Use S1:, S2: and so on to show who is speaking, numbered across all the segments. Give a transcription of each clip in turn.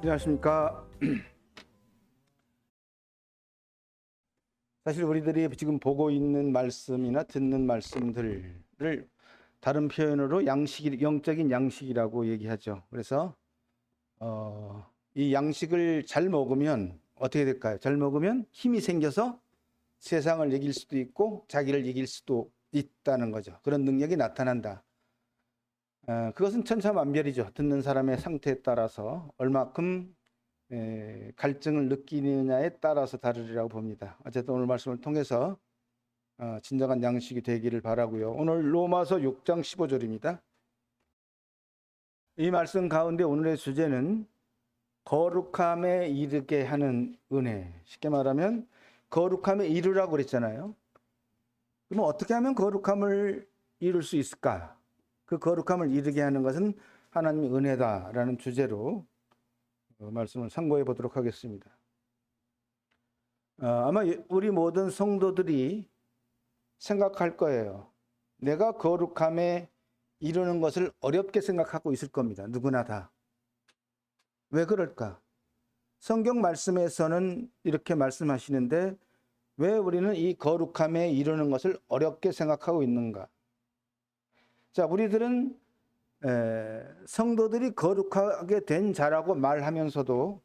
S1: 안녕하십니까. 사실 우리들이 지금 보고 있는 말씀이나 듣는 말씀들을 다른 표현으로 영적인 양식이라고 얘기하죠. 그래서 이 양식을 잘 먹으면 어떻게 될까요? 잘 먹으면 힘이 생겨서 세상을 이길 수도 있고 자기를 이길 수도 있다는 거죠. 그런 능력이 나타난다. 그것은 천차만별이죠. 듣는 사람의 상태에 따라서 얼마큼 갈증을 느끼느냐에 따라서 다르리라고 봅니다. 어쨌든 오늘 말씀을 통해서 진정한 양식이 되기를 바라고요. 오늘 로마서 6장 15절입니다. 이 말씀 가운데 오늘의 주제는 거룩함에 이르게 하는 은혜. 쉽게 말하면 거룩함에 이르라고 그랬잖아요. 그럼 어떻게 하면 거룩함을 이룰 수 있을까? 그 거룩함을 이르게 하는 것은 하나님의 은혜다라는 주제로 말씀을 상고해 보도록 하겠습니다. 아마 우리 모든 성도들이 생각할 거예요. 내가 거룩함에 이루는 것을 어렵게 생각하고 있을 겁니다. 누구나 다. 왜 그럴까? 성경 말씀에서는 이렇게 말씀하시는데 왜 우리는 이 거룩함에 이루는 것을 어렵게 생각하고 있는가? 자, 우리들은 성도들이 거룩하게 된 자라고 말하면서도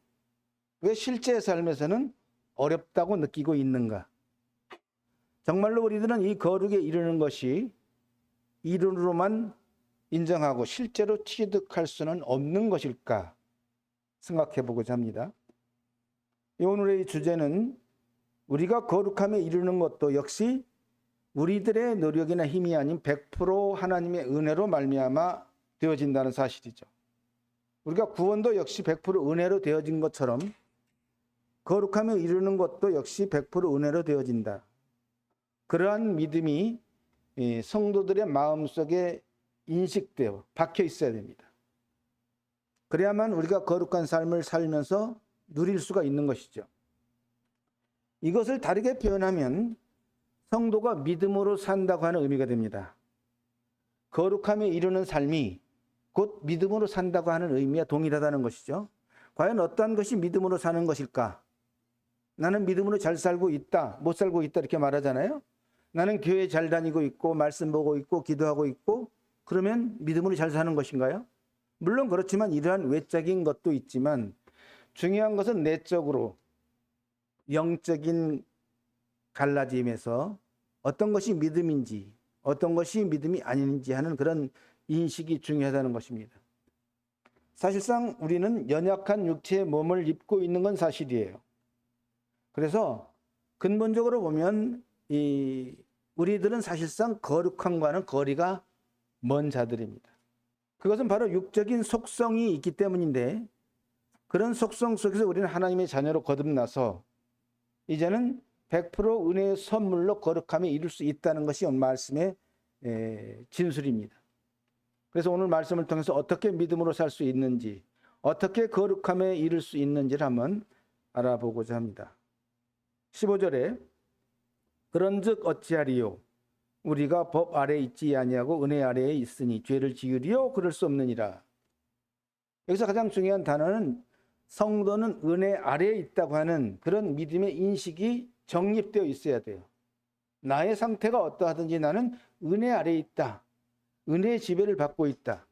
S1: 왜 실제 삶에서는 어렵다고 느끼고 있는가? 정말로 우리들은 이 거룩에 이르는 것이 이론으로만 인정하고 실제로 취득할 수는 없는 것일까 생각해 보고자 합니다. 오늘의 주제는 우리가 거룩함에 이르는 것도 역시 우리들의 노력이나 힘이 아닌 100% 하나님의 은혜로 말미암아 되어진다는 사실이죠. 우리가 구원도 역시 100% 은혜로 되어진 것처럼 거룩함에 이르는 것도 역시 100% 은혜로 되어진다. 그러한 믿음이 성도들의 마음속에 인식되어 박혀 있어야 됩니다. 그래야만 우리가 거룩한 삶을 살면서 누릴 수가 있는 것이죠. 이것을 다르게 표현하면 성도가 믿음으로 산다고 하는 의미가 됩니다. 거룩함에 이르는 삶이 곧 믿음으로 산다고 하는 의미와 동일하다는 것이죠. 과연 어떠한 것이 믿음으로 사는 것일까? 나는 믿음으로 잘 살고 있다, 못 살고 있다 이렇게 말하잖아요. 나는 교회 잘 다니고 있고 말씀 보고 있고 기도하고 있고 그러면 믿음으로 잘 사는 것인가요? 물론 그렇지만 이러한 외적인 것도 있지만 중요한 것은 내적으로 영적인 갈라짐에서 어떤 것이 믿음인지 어떤 것이 믿음이 아닌지 하는 그런 인식이 중요하다는 것입니다. 사실상 우리는 연약한 육체의 몸을 입고 있는 건 사실이에요. 그래서 근본적으로 보면 우리들은 사실상 거룩함과는 거리가 먼 자들입니다. 그것은 바로 육적인 속성이 있기 때문인데 그런 속성 속에서 우리는 하나님의 자녀로 거듭나서 이제는 100% 은혜의 선물로 거룩함에 이룰 수 있다는 것이 오늘 말씀의 진술입니다. 그래서 오늘 말씀을 통해서 어떻게 믿음으로 살 수 있는지 어떻게 거룩함에 이룰 수 있는지를 한번 알아보고자 합니다. 15절에 그런즉 어찌하리요 우리가 법 아래에 있지 아니하고 은혜 아래에 있으니 죄를 지으리요 그럴 수 없느니라. 여기서 가장 중요한 단어는 성도는 은혜 아래에 있다고 하는 그런 믿음의 인식이 정립되어 있어야 돼요. 나의 상태가 어떠하든지 나는 은혜 아래에 있다. 은혜의 지배를 받고 있다.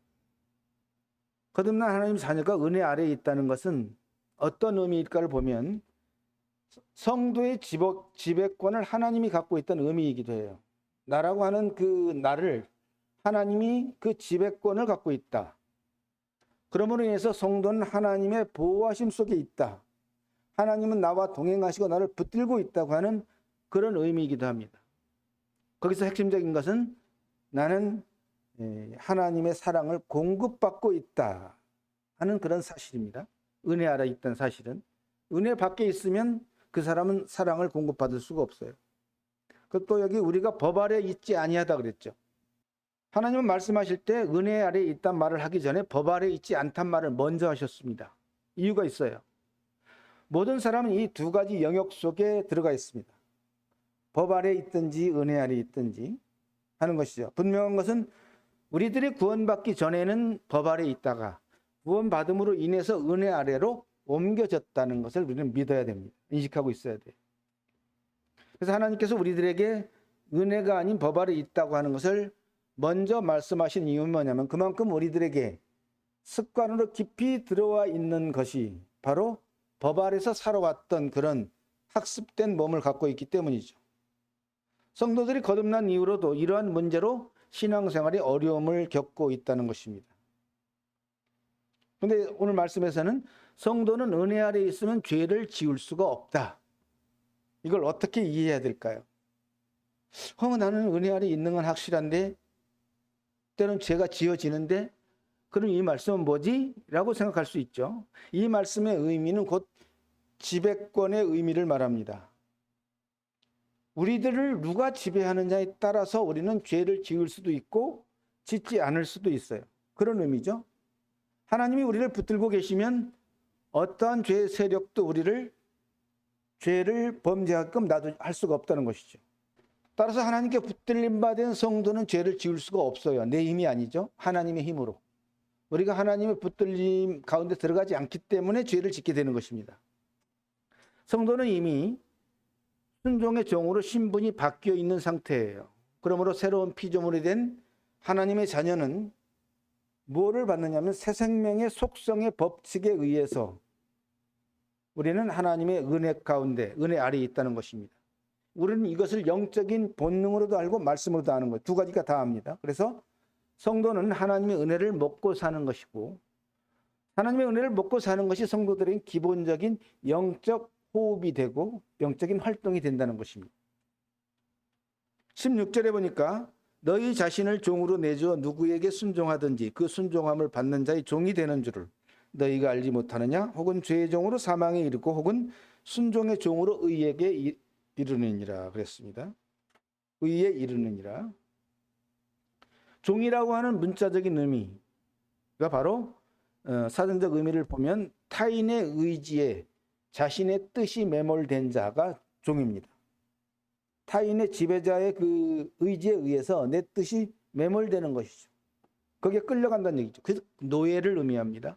S1: 거듭난 하나님 자녀가 은혜 아래에 있다는 것은 어떤 의미일까를 보면 성도의 지배권을 하나님이 갖고 있다는 의미이기도 해요. 나라고 하는 그 나를 하나님이 그 지배권을 갖고 있다. 그러므로 인해서 성도는 하나님의 보호하심 속에 있다. 하나님은 나와 동행하시고 나를 붙들고 있다고 하는 그런 의미이기도 합니다. 거기서 핵심적인 것은 나는 하나님의 사랑을 공급받고 있다 하는 그런 사실입니다. 은혜 아래 있다는 사실은. 은혜 밖에 있으면 그 사람은 사랑을 공급받을 수가 없어요. 또 여기 우리가 법 아래 있지 아니하다 그랬죠. 하나님은 말씀하실 때 은혜 아래에 있단 말을 하기 전에 법 아래에 있지 않단 말을 먼저 하셨습니다. 이유가 있어요. 모든 사람은 이 두 가지 영역 속에 들어가 있습니다. 법 아래에 있든지 은혜 아래에 있든지 하는 것이죠. 분명한 것은 우리들이 구원받기 전에는 법 아래에 있다가 구원받음으로 인해서 은혜 아래로 옮겨졌다는 것을 우리는 믿어야 됩니다. 인식하고 있어야 돼요. 그래서 하나님께서 우리들에게 은혜가 아닌 법 아래 있다고 하는 것을 먼저 말씀하신 이유는 뭐냐면 그만큼 우리들에게 습관으로 깊이 들어와 있는 것이 바로 법 아래서 살아왔던 그런 학습된 몸을 갖고 있기 때문이죠. 성도들이 거듭난 이후로도 이러한 문제로 신앙생활에 어려움을 겪고 있다는 것입니다. 그런데 오늘 말씀에서는 성도는 은혜 아래 있으면 죄를 지을 수가 없다. 이걸 어떻게 이해해야 될까요? 나는 은혜 아래 있는 건 확실한데 때로는 죄가 지어지는데 그럼 이 말씀은 뭐지? 라고 생각할 수 있죠. 이 말씀의 의미는 곧 지배권의 의미를 말합니다. 우리들을 누가 지배하느냐에 따라서 우리는 죄를 지을 수도 있고 짓지 않을 수도 있어요. 그런 의미죠. 하나님이 우리를 붙들고 계시면 어떠한 죄의 세력도 우리를 죄를 범죄하게끔 할 수가 없다는 것이죠. 따라서 하나님께 붙들림 받은 성도는 죄를 지을 수가 없어요. 내 힘이 아니죠. 하나님의 힘으로. 우리가 하나님의 붙들림 가운데 들어가지 않기 때문에 죄를 짓게 되는 것입니다. 성도는 이미 순종의 종으로 신분이 바뀌어 있는 상태예요. 그러므로 새로운 피조물이 된 하나님의 자녀는 무엇을 받느냐면 새 생명의 속성의 법칙에 의해서 우리는 하나님의 은혜 가운데, 은혜 아래에 있다는 것입니다. 우리는 이것을 영적인 본능으로도 알고 말씀으로도 아는 거예요. 두 가지가 다 합니다. 그래서 성도는 하나님의 은혜를 먹고 사는 것이고 하나님의 은혜를 먹고 사는 것이 성도들의 기본적인 영적 호흡이 되고 영적인 활동이 된다는 것입니다. 16절에 보니까 너희 자신을 종으로 내주어 누구에게 순종하든지 그 순종함을 받는 자의 종이 되는 줄을 너희가 알지 못하느냐? 혹은 죄의 종으로 사망에 이르고 혹은 순종의 종으로 의에게 이르느니라 그랬습니다. 의에 이르느니라. 종이라고 하는 문자적인 의미가 바로 사전적 의미를 보면 타인의 의지에 자신의 뜻이 매몰된 자가 종입니다. 타인의 지배자의 그 의지에 의해서 내 뜻이 매몰되는 것이죠. 거기에 끌려간다는 얘기죠. 그래서 노예를 의미합니다.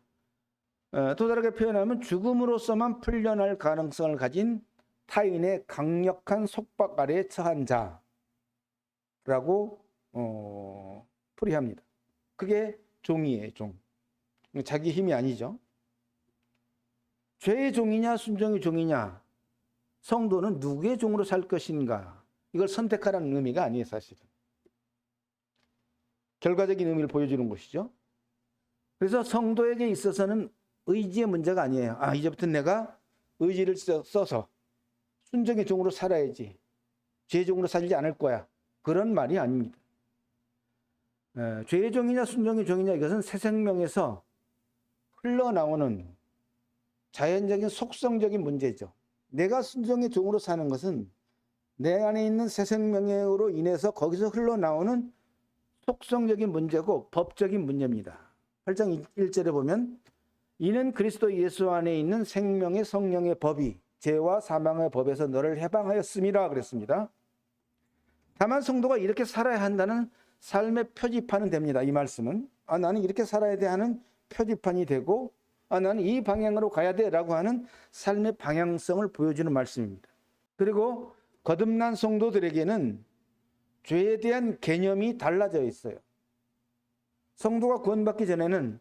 S1: 또 다르게 표현하면 죽음으로서만 풀려날 가능성을 가진 타인의 강력한 속박 아래에 처한 자라고 풀이합니다. 그게 종이에요. 종. 자기 힘이 아니죠. 죄의 종이냐 순종의 종이냐, 성도는 누구의 종으로 살 것인가, 이걸 선택하라는 의미가 아니에요. 사실은 결과적인 의미를 보여주는 것이죠. 그래서 성도에게 있어서는 의지의 문제가 아니에요. 이제부터 내가 의지를 써서 순종의 종으로 살아야지, 죄의 종으로 살지 않을 거야, 그런 말이 아닙니다. 죄의 종이냐 순종의 종이냐, 이것은 새 생명에서 흘러나오는 자연적인 속성적인 문제죠. 내가 순종의 종으로 사는 것은 내 안에 있는 새 생명으로 인해서 거기서 흘러나오는 속성적인 문제고 법적인 문제입니다. 8장 1절에 보면 이는 그리스도 예수 안에 있는 생명의 성령의 법이 죄와 사망의 법에서 너를 해방하였음이라 그랬습니다. 다만 성도가 이렇게 살아야 한다는 삶의 표지판은 됩니다. 이 말씀은 나는 이렇게 살아야 돼 하는 표지판이 되고 나는 이 방향으로 가야 돼 라고 하는 삶의 방향성을 보여주는 말씀입니다. 그리고 거듭난 성도들에게는 죄에 대한 개념이 달라져 있어요. 성도가 구원받기 전에는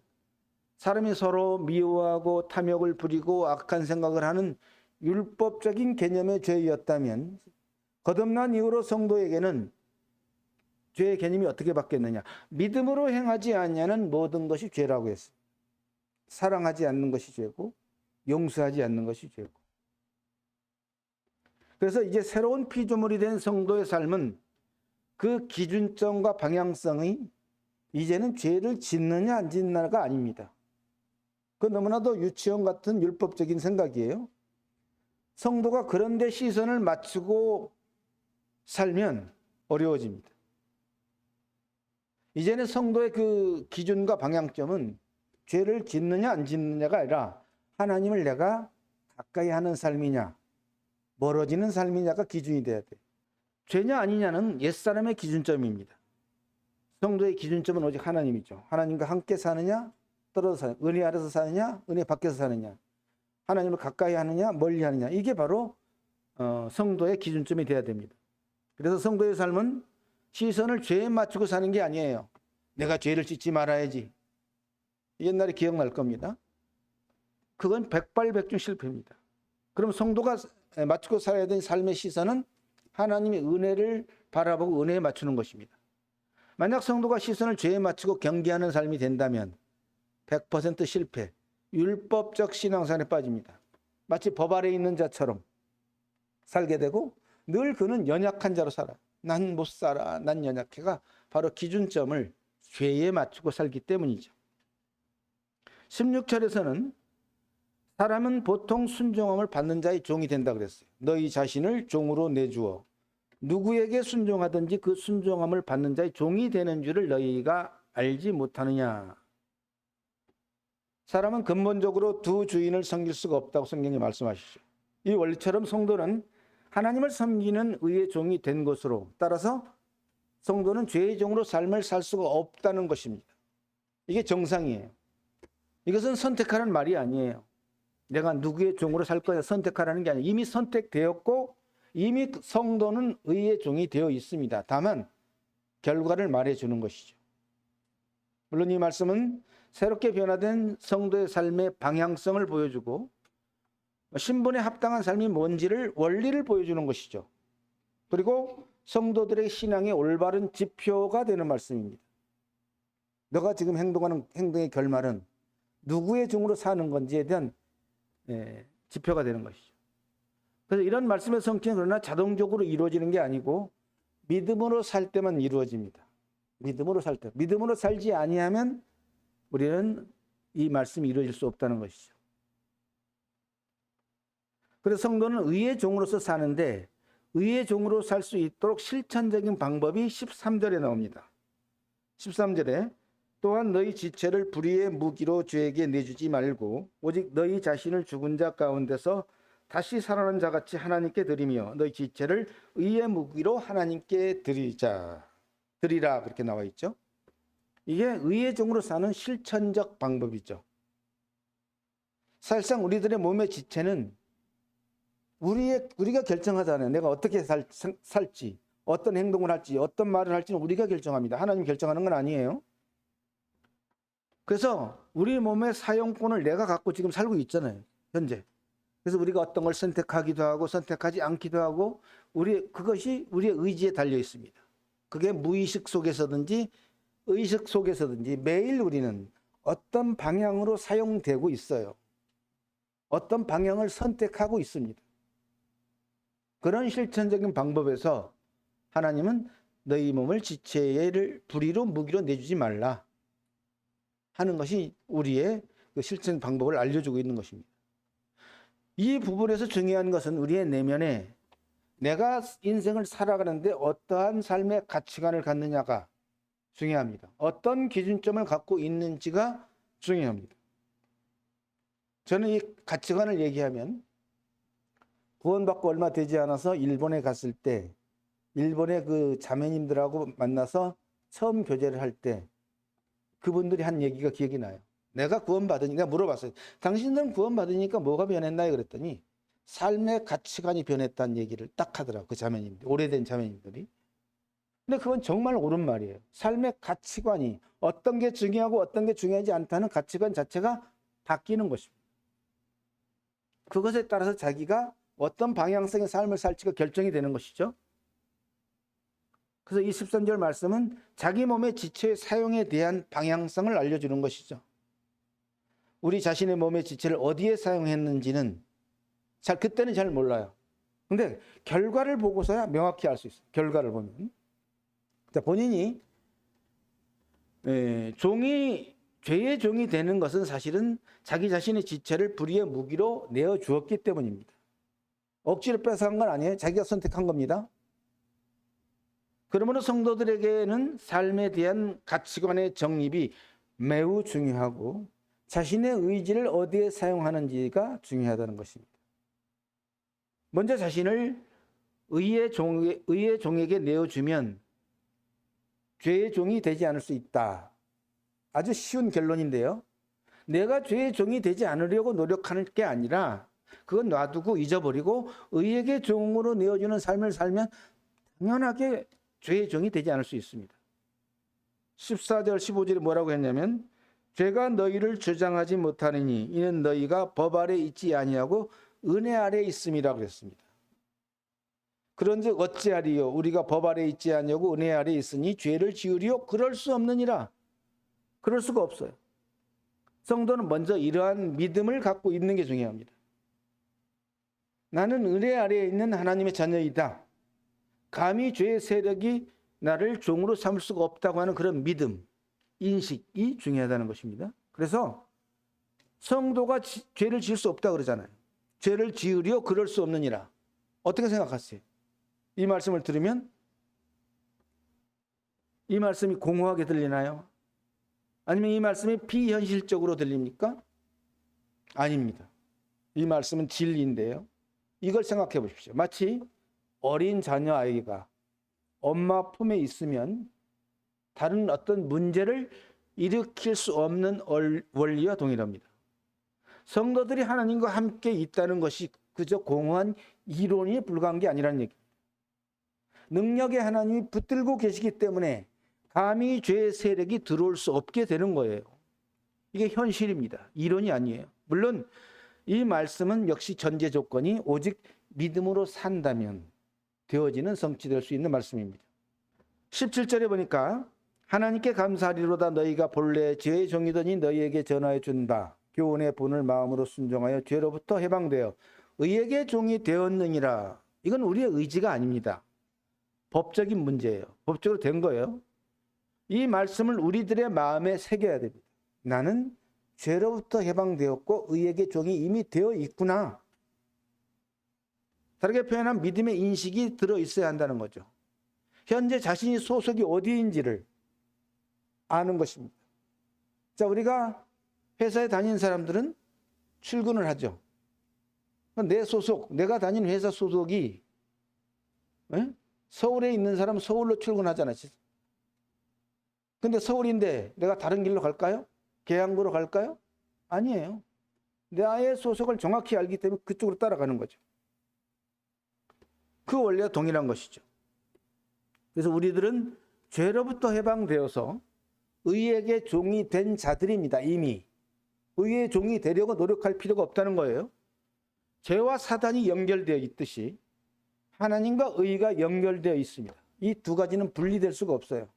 S1: 사람이 서로 미워하고 탐욕을 부리고 악한 생각을 하는 율법적인 개념의 죄였다면 거듭난 이후로 성도에게는 죄의 개념이 어떻게 바뀌었느냐? 믿음으로 행하지 않냐는 모든 것이 죄라고 했어요. 사랑하지 않는 것이 죄고 용서하지 않는 것이 죄고. 그래서 이제 새로운 피조물이 된 성도의 삶은 그 기준점과 방향성이 이제는 죄를 짓느냐 안 짓느냐가 아닙니다. 그 너무나도 유치원 같은 율법적인 생각이에요. 성도가 그런데 시선을 맞추고 살면 어려워집니다. 이제는 성도의 그 기준과 방향점은 죄를 짓느냐 안 짓느냐가 아니라 하나님을 내가 가까이 하는 삶이냐 멀어지는 삶이냐가 기준이 돼야 돼요. 죄냐 아니냐는 옛사람의 기준점입니다. 성도의 기준점은 오직 하나님이죠. 하나님과 함께 사느냐 떨어져 사느냐, 은혜 아래서 사느냐 은혜 밖에서 사느냐. 하나님을 가까이 하느냐 멀리 하느냐, 이게 바로 성도의 기준점이 돼야 됩니다. 그래서 성도의 삶은 시선을 죄에 맞추고 사는 게 아니에요. 내가 죄를 짓지 말아야지. 옛날에 기억날 겁니다. 그건 백발백중 실패입니다. 그럼 성도가 맞추고 살아야 되는 삶의 시선은 하나님의 은혜를 바라보고 은혜에 맞추는 것입니다. 만약 성도가 시선을 죄에 맞추고 경계하는 삶이 된다면 100% 실패, 율법적 신앙생활에 빠집니다. 마치 법 아래에 있는 자처럼 살게 되고 늘 그는 연약한 자로 살아요. 난 못 살아, 난 연약해가 바로 기준점을 죄에 맞추고 살기 때문이죠. 16절에서는 사람은 보통 순종함을 받는 자의 종이 된다 그랬어요. 너희 자신을 종으로 내주어 누구에게 순종하든지 그 순종함을 받는 자의 종이 되는 줄을 너희가 알지 못하느냐. 사람은 근본적으로 두 주인을 섬길 수가 없다고 성경이 말씀하시죠. 이 원리처럼 성도는 하나님을 섬기는 의의 종이 된 것으로, 따라서 성도는 죄의 종으로 삶을 살 수가 없다는 것입니다. 이게 정상이에요. 이것은 선택하라는 말이 아니에요. 내가 누구의 종으로 살 거냐 선택하라는 게 아니에요. 이미 선택되었고 이미 성도는 의의 종이 되어 있습니다. 다만 결과를 말해주는 것이죠. 물론 이 말씀은 새롭게 변화된 성도의 삶의 방향성을 보여주고 신분에 합당한 삶이 뭔지를 원리를 보여주는 것이죠. 그리고 성도들의 신앙의 올바른 지표가 되는 말씀입니다. 너가 지금 행동하는 행동의 결말은 누구의 종으로 사는 건지에 대한 지표가 되는 것이죠. 그래서 이런 말씀의 성취는 그러나 자동적으로 이루어지는 게 아니고 믿음으로 살 때만 이루어집니다. 믿음으로 살 때. 믿음으로 살지 아니하면 우리는 이 말씀이 이루어질 수 없다는 것이죠. 그래서 성도는 의의 종으로서 사는데 의의 종으로 살 수 있도록 실천적인 방법이 13절에 나옵니다. 13절에 또한 너희 지체를 불의의 무기로 죄에게 내주지 말고 오직 너희 자신을 죽은 자 가운데서 다시 살아난 자같이 하나님께 드리며 너희 지체를 의의 무기로 하나님께 드리라, 그렇게 나와 있죠. 이게 의의 종으로 사는 실천적 방법이죠. 사실상 우리들의 몸의 지체는 우리가 결정하잖아요. 내가 어떻게 살지, 어떤 행동을 할지, 어떤 말을 할지는 우리가 결정합니다. 하나님 결정하는 건 아니에요. 그래서 우리 몸의 사용권을 내가 갖고 지금 살고 있잖아요, 현재. 그래서 우리가 어떤 걸 선택하기도 하고 선택하지 않기도 하고 그것이 우리의 의지에 달려 있습니다. 그게 무의식 속에서든지 의식 속에서든지 매일 우리는 어떤 방향으로 사용되고 있어요. 어떤 방향을 선택하고 있습니다. 그런 실천적인 방법에서 하나님은 너희 몸을 지체를 불의로 무기로 내주지 말라 하는 것이 우리의 그 실천 방법을 알려주고 있는 것입니다. 이 부분에서 중요한 것은 우리의 내면에 내가 인생을 살아가는데 어떠한 삶의 가치관을 갖느냐가 중요합니다. 어떤 기준점을 갖고 있는지가 중요합니다. 저는 이 가치관을 얘기하면 구원받고 얼마 되지 않아서 일본에 갔을 때 일본의 그 자매님들하고 만나서 처음 교제를 할 때 그분들이 한 얘기가 기억이 나요. 내가 구원받으니까 물어봤어요. 당신들은 구원받으니까 뭐가 변했나요? 그랬더니 삶의 가치관이 변했다는 얘기를 딱 하더라고요. 그 자매님들, 오래된 자매님들이. 근데 그건 정말 옳은 말이에요. 삶의 가치관이 어떤 게 중요하고 어떤 게 중요하지 않다는 가치관 자체가 바뀌는 것입니다. 그것에 따라서 자기가 어떤 방향성의 삶을 살지가 결정이 되는 것이죠. 그래서 이 13절 말씀은 자기 몸의 지체의 사용에 대한 방향성을 알려주는 것이죠. 우리 자신의 몸의 지체를 어디에 사용했는지는 그때는 잘 몰라요. 근데 결과를 보고서야 명확히 알 수 있어요. 결과를 보면. 본인이 죄의 종이 되는 것은 사실은 자기 자신의 지체를 불의의 무기로 내어주었기 때문입니다. 억지로 뺏어간 건 아니에요. 자기가 선택한 겁니다. 그러므로 성도들에게는 삶에 대한 가치관의 정립이 매우 중요하고 자신의 의지를 어디에 사용하는지가 중요하다는 것입니다. 먼저 자신을 의의 종에게 내어주면 죄의 종이 되지 않을 수 있다. 아주 쉬운 결론인데요. 내가 죄의 종이 되지 않으려고 노력하는 게 아니라 그건 놔두고 잊어버리고 의에게 종으로 내어주는 삶을 살면 당연하게 죄의 종이 되지 않을 수 있습니다. 14절 15절에 뭐라고 했냐면 죄가 너희를 주장하지 못하느니 이는 너희가 법 아래 있지 아니하고 은혜 아래 있음이라고 했습니다. 그런즉 어찌하리요 우리가 법 아래 있지 아니하고 은혜 아래 있으니 죄를 지으리요 그럴 수 없느니라. 그럴 수가 없어요. 성도는 먼저 이러한 믿음을 갖고 있는 게 중요합니다. 나는 은혜 아래에 있는 하나님의 자녀이다. 감히 죄의 세력이 나를 종으로 삼을 수가 없다고 하는 그런 믿음, 인식이 중요하다는 것입니다. 그래서 성도가 죄를 지을 수 없다고 그러잖아요. 죄를 지으려 그럴 수 없느니라. 어떻게 생각하세요? 이 말씀을 들으면 이 말씀이 공허하게 들리나요? 아니면 이 말씀이 비현실적으로 들립니까? 아닙니다. 이 말씀은 진리인데요. 이걸 생각해 보십시오. 마치 어린 자녀 아이가 엄마 품에 있으면 다른 어떤 문제를 일으킬 수 없는 원리와 동일합니다. 성도들이 하나님과 함께 있다는 것이 그저 공허한 이론이 불과한 게 아니라는 얘기입니다. 능력의 하나님이 붙들고 계시기 때문에 감히 죄의 세력이 들어올 수 없게 되는 거예요. 이게 현실입니다. 이론이 아니에요. 물론 이 말씀은 역시 전제 조건이 오직 믿음으로 산다면 되어지는 성취될 수 있는 말씀입니다. 17절에 보니까 하나님께 감사하리로다 너희가 본래 죄의 종이더니 너희에게 전하여 준다. 교훈의 본을 마음으로 순종하여 죄로부터 해방되어 의에게 종이 되었느니라. 이건 우리의 의지가 아닙니다. 법적인 문제예요. 법적으로 된 거예요. 이 말씀을 우리들의 마음에 새겨야 됩니다. 나는 죄로부터 해방되었고 의에게 종이 이미 되어 있구나. 다르게 표현하면 믿음의 인식이 들어있어야 한다는 거죠. 현재 자신이 소속이 어디인지를 아는 것입니다. 자, 우리가 회사에 다니는 사람들은 출근을 하죠. 내 소속, 내가 다니는 회사 소속이 서울에 있는 사람은 서울로 출근하잖아요. 근데 서울인데 내가 다른 길로 갈까요? 계양구로 갈까요? 아니에요. 나의 소속을 정확히 알기 때문에 그쪽으로 따라가는 거죠. 그 원리와 동일한 것이죠. 그래서 우리들은 죄로부터 해방되어서 의에게 종이 된 자들입니다. 이미. 의의 종이 되려고 노력할 필요가 없다는 거예요. 죄와 사단이 연결되어 있듯이 하나님과 의가 연결되어 있습니다. 이 두 가지는 분리될 수가 없어요.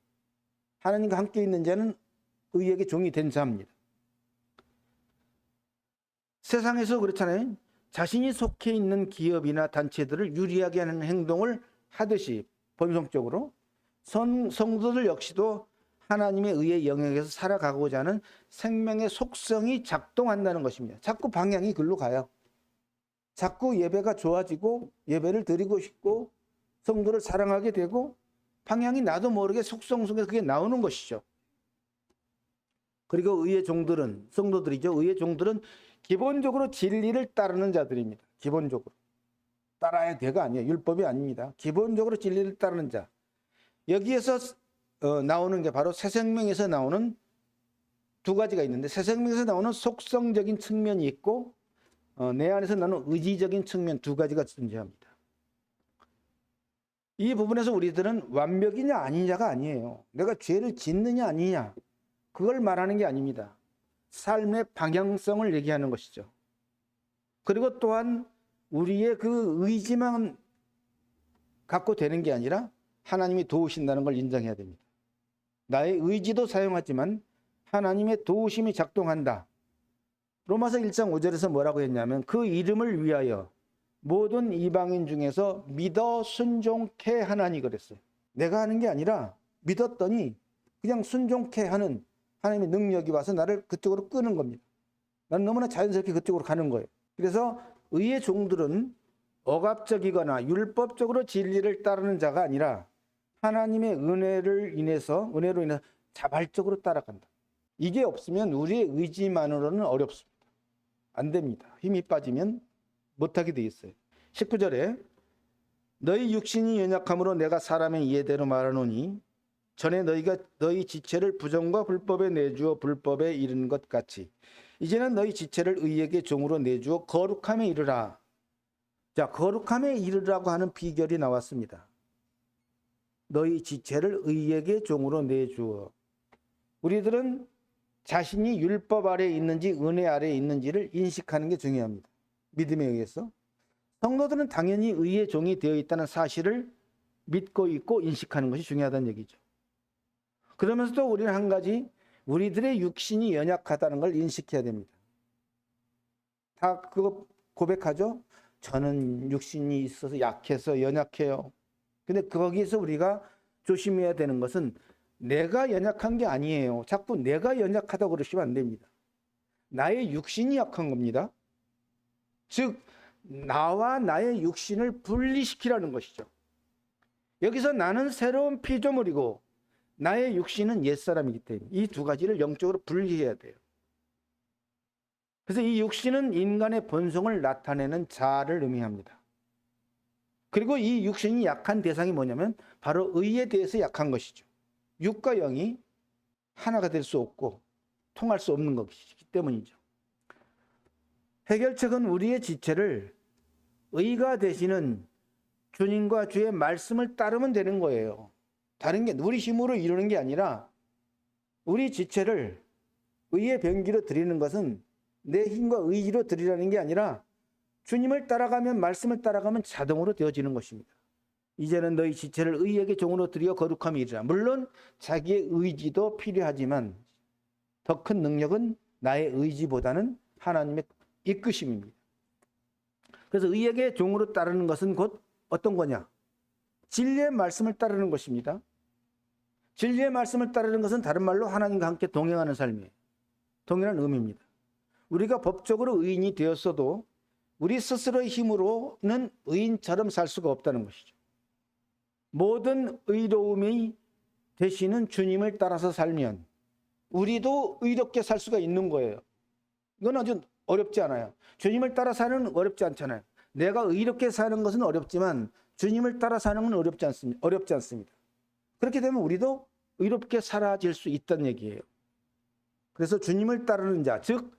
S1: 하나님과 함께 있는 자는 의에게 종이 된 자입니다. 세상에서 그렇잖아요. 자신이 속해 있는 기업이나 단체들을 유리하게 하는 행동을 하듯이 본성적으로 성도들 역시도 하나님의 의의 영역에서 살아가고자 하는 생명의 속성이 작동한다는 것입니다. 자꾸 방향이 글로 가요. 자꾸 예배가 좋아지고 예배를 드리고 싶고 성도를 사랑하게 되고 방향이 나도 모르게 속성 속에 그게 나오는 것이죠. 그리고 의의 종들은 성도들이죠. 의의 종들은 기본적으로 진리를 따르는 자들입니다. 기본적으로. 따라야 돼가 아니에요. 율법이 아닙니다. 기본적으로 진리를 따르는 자. 여기에서 나오는 게 바로 새생명에서 나오는 두 가지가 있는데 새생명에서 나오는 속성적인 측면이 있고 내 안에서 나오는 의지적인 측면 두 가지가 존재합니다. 이 부분에서 우리들은 완벽이냐 아니냐가 아니에요. 내가 죄를 짓느냐 아니냐 그걸 말하는 게 아닙니다. 삶의 방향성을 얘기하는 것이죠. 그리고 또한 우리의 그 의지만 갖고 되는 게 아니라 하나님이 도우신다는 걸 인정해야 됩니다. 나의 의지도 사용하지만 하나님의 도우심이 작동한다. 로마서 1장 5절에서 뭐라고 했냐면 그 이름을 위하여 모든 이방인 중에서 믿어 순종케 하나니 그랬어요. 내가 하는 게 아니라 믿었더니 그냥 순종케 하는 하나님의 능력이 와서 나를 그쪽으로 끄는 겁니다. 나는 너무나 자연스럽게 그쪽으로 가는 거예요. 그래서 의의 종들은 억압적이거나 율법적으로 진리를 따르는 자가 아니라 하나님의 은혜로 인해서 자발적으로 따라간다. 이게 없으면 우리의 의지만으로는 어렵습니다. 안 됩니다. 힘이 빠지면 못하게 돼 있어요. 19절에 너희 육신이 연약함으로 내가 사람의 이해대로 말하노니 전에 너희가 너희 지체를 부정과 불법에 내주어 불법에 이른 것 같이 이제는 너희 지체를 의에게 종으로 내주어 거룩함에 이르라. 자, 거룩함에 이르라고 하는 비결이 나왔습니다. 너희 지체를 의에게 종으로 내주어. 우리들은 자신이 율법 아래에 있는지 은혜 아래에 있는지를 인식하는 게 중요합니다. 믿음에 의해서. 성도들은 당연히 의의 종이 되어 있다는 사실을 믿고 있고 인식하는 것이 중요하다는 얘기죠. 그러면서도 우리는 한 가지, 우리들의 육신이 연약하다는 걸 인식해야 됩니다. 다 그거 고백하죠? 저는 육신이 있어서 약해서 연약해요. 근데 거기에서 우리가 조심해야 되는 것은 내가 연약한 게 아니에요. 자꾸 내가 연약하다고 그러시면 안 됩니다. 나의 육신이 약한 겁니다. 즉 나와 나의 육신을 분리시키라는 것이죠. 여기서 나는 새로운 피조물이고 나의 육신은 옛사람이기 때문에 이 두 가지를 영적으로 분리해야 돼요. 그래서 이 육신은 인간의 본성을 나타내는 자아를 의미합니다. 그리고 이 육신이 약한 대상이 뭐냐면 바로 의에 대해서 약한 것이죠. 육과 영이 하나가 될 수 없고 통할 수 없는 것이기 때문이죠. 해결책은 우리의 지체를 의가 되시는 주님과 주의 말씀을 따르면 되는 거예요. 다른 게 우리 힘으로 이루는 게 아니라 우리 지체를 의의 병기로 드리는 것은 내 힘과 의지로 드리라는 게 아니라 주님을 따라가면, 말씀을 따라가면 자동으로 되어지는 것입니다. 이제는 너희 지체를 의에게 종으로 드려 거룩함이 이르라. 물론 자기의 의지도 필요하지만 더 큰 능력은 나의 의지보다는 하나님의 이끄심입니다. 그래서 의에게 종으로 따르는 것은 곧 어떤 거냐? 진리의 말씀을 따르는 것입니다. 진리의 말씀을 따르는 것은 다른 말로 하나님과 함께 동행하는 삶이에요. 동행하는 의미입니다. 우리가 법적으로 의인이 되었어도 우리 스스로의 힘으로는 의인처럼 살 수가 없다는 것이죠. 모든 의로움이 되시는 주님을 따라서 살면 우리도 의롭게 살 수가 있는 거예요. 이건 아주 어렵지 않아요. 주님을 따라 사는 건 어렵지 않잖아요. 내가 의롭게 사는 것은 어렵지만 주님을 따라 사는 건 어렵지 않습니다. 그렇게 되면 우리도 의롭게 살아질 수 있다는 얘기예요. 그래서 주님을 따르는 자, 즉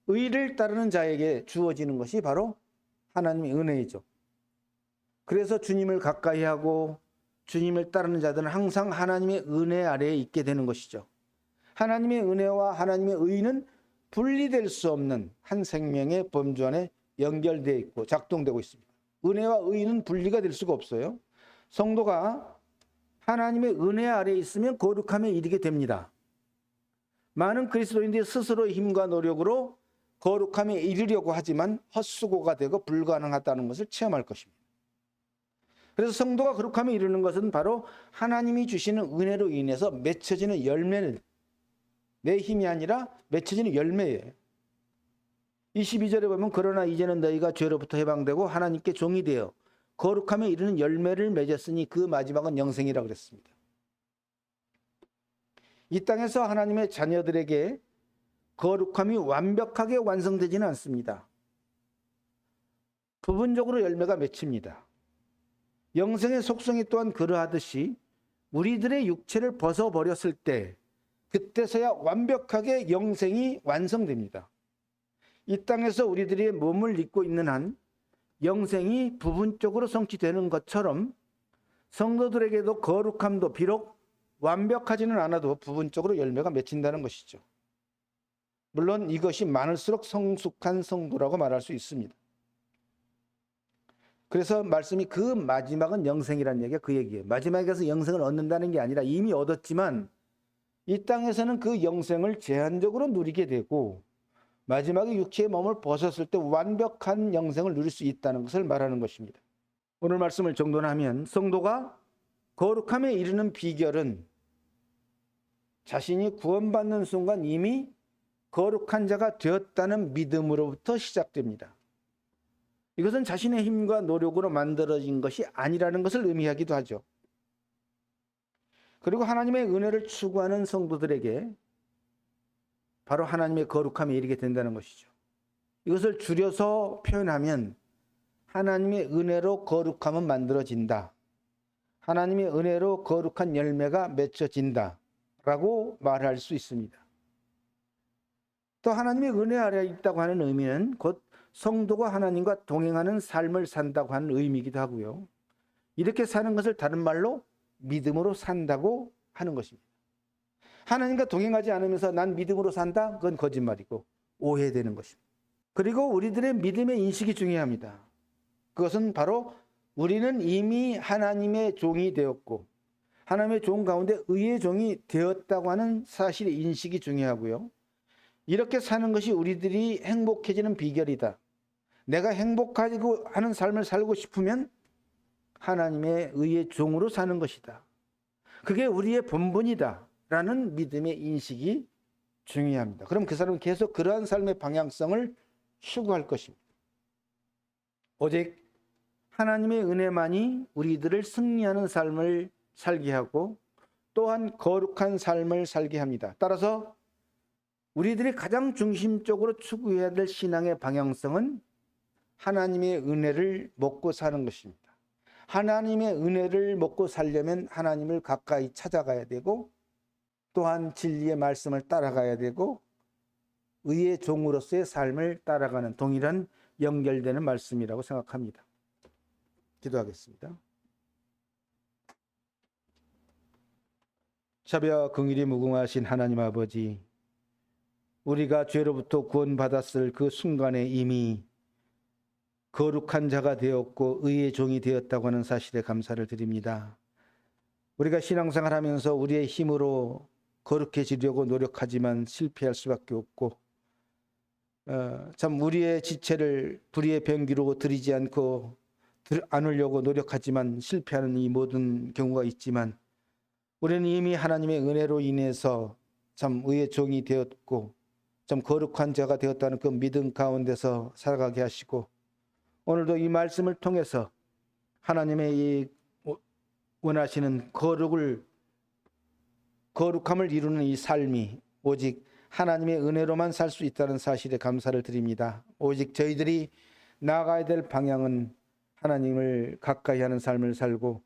S1: 의를 따르는 자에게 주어지는 것이 바로 하나님의 은혜이죠. 그래서 주님을 가까이 하고 주님을 따르는 자들은 항상 하나님의 은혜 아래에 있게 되는 것이죠. 하나님의 은혜와 하나님의 의는 분리될 수 없는 한 생명의 범주 안에 연결되어 있고 작동되고 있습니다. 은혜와 의는 분리가 될 수가 없어요. 성도가 하나님의 은혜 아래에 있으면 거룩함에 이르게 됩니다. 많은 그리스도인들이 스스로의 힘과 노력으로 거룩함에 이르려고 하지만 헛수고가 되고 불가능하다는 것을 체험할 것입니다. 그래서 성도가 거룩함에 이르는 것은 바로 하나님이 주시는 은혜로 인해서 맺혀지는 열매를, 내 힘이 아니라 맺혀지는 열매예요. 22절에 보면 그러나 이제는 너희가 죄로부터 해방되고 하나님께 종이 되어 거룩함에 이르는 열매를 맺었으니 그 마지막은 영생이라고 그랬습니다. 이 땅에서 하나님의 자녀들에게 거룩함이 완벽하게 완성되지는 않습니다. 부분적으로 열매가 맺힙니다. 영생의 속성이 또한 그러하듯이 우리들의 육체를 벗어버렸을 때 그때서야 완벽하게 영생이 완성됩니다. 이 땅에서 우리들이 몸을 입고 있는 한 영생이 부분적으로 성취되는 것처럼 성도들에게도 거룩함도 비록 완벽하지는 않아도 부분적으로 열매가 맺힌다는 것이죠. 물론 이것이 많을수록 성숙한 성도라고 말할 수 있습니다. 그래서 말씀이 그 마지막은 영생이라는 얘기가 그 얘기예요. 마지막에 가서 영생을 얻는다는 게 아니라 이미 얻었지만 이 땅에서는 그 영생을 제한적으로 누리게 되고 마지막에 육체의 몸을 벗었을 때 완벽한 영생을 누릴 수 있다는 것을 말하는 것입니다. 오늘 말씀을 정돈하면 성도가 거룩함에 이르는 비결은 자신이 구원받는 순간 이미 거룩한 자가 되었다는 믿음으로부터 시작됩니다. 이것은 자신의 힘과 노력으로 만들어진 것이 아니라는 것을 의미하기도 하죠. 그리고 하나님의 은혜를 추구하는 성도들에게 바로 하나님의 거룩함에 이르게 된다는 것이죠. 이것을 줄여서 표현하면 하나님의 은혜로 거룩함은 만들어진다. 하나님의 은혜로 거룩한 열매가 맺혀진다. 라고 말할 수 있습니다. 또 하나님의 은혜 아래 있다고 하는 의미는 곧 성도가 하나님과 동행하는 삶을 산다고 하는 의미이기도 하고요. 이렇게 사는 것을 다른 말로 믿음으로 산다고 하는 것입니다. 하나님과 동행하지 않으면서 난 믿음으로 산다? 그건 거짓말이고 오해되는 것입니다. 그리고 우리들의 믿음의 인식이 중요합니다. 그것은 바로 우리는 이미 하나님의 종이 되었고 하나님의 종 가운데 의의 종이 되었다고 하는 사실의 인식이 중요하고요. 이렇게 사는 것이 우리들이 행복해지는 비결이다. 내가 행복하고 하는 삶을 살고 싶으면 하나님의 의의 종으로 사는 것이다. 그게 우리의 본분이다 라는 믿음의 인식이 중요합니다. 그럼 그 사람은 계속 그러한 삶의 방향성을 추구할 것입니다. 오직 하나님의 은혜만이 우리들을 승리하는 삶을 살게 하고 또한 거룩한 삶을 살게 합니다. 따라서 우리들이 가장 중심적으로 추구해야 될 신앙의 방향성은 하나님의 은혜를 먹고 사는 것입니다. 하나님의 은혜를 먹고 살려면 하나님을 가까이 찾아가야 되고 또한 진리의 말씀을 따라가야 되고 의의 종으로서의 삶을 따라가는 동일한 연결되는 말씀이라고 생각합니다. 기도하겠습니다. 자비와 긍휼이 무궁하신 하나님 아버지, 우리가 죄로부터 구원받았을 그 순간에 이미 거룩한 자가 되었고 의의 종이 되었다고 하는 사실에 감사를 드립니다. 우리가 신앙생활하면서 우리의 힘으로 거룩해지려고 노력하지만 실패할 수밖에 없고 참 우리의 지체를 불의의 병기로 들이지 않으려고 노력하지만 실패하는 이 모든 경우가 있지만 우리는 이미 하나님의 은혜로 인해서 참 의의 종이 되었고 참 거룩한 자가 되었다는 그 믿음 가운데서 살아가게 하시고 오늘도 이 말씀을 통해서 하나님의 이 원하시는 거룩함을 이루는 이 삶이 오직 하나님의 은혜로만 살 수 있다는 사실에 감사를 드립니다. 오직 저희들이 나아가야 될 방향은 하나님을 가까이 하는 삶을 살고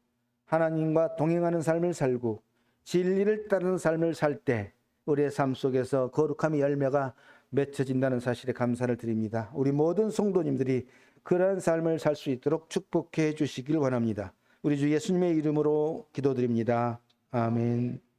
S1: 하나님과 동행하는 삶을 살고 진리를 따르는 삶을 살 때 우리의 삶 속에서 거룩함의 열매가 맺혀진다는 사실에 감사를 드립니다. 우리 모든 성도님들이 그러한 삶을 살 수 있도록 축복해 주시길 원합니다. 우리 주 예수님의 이름으로 기도드립니다. 아멘.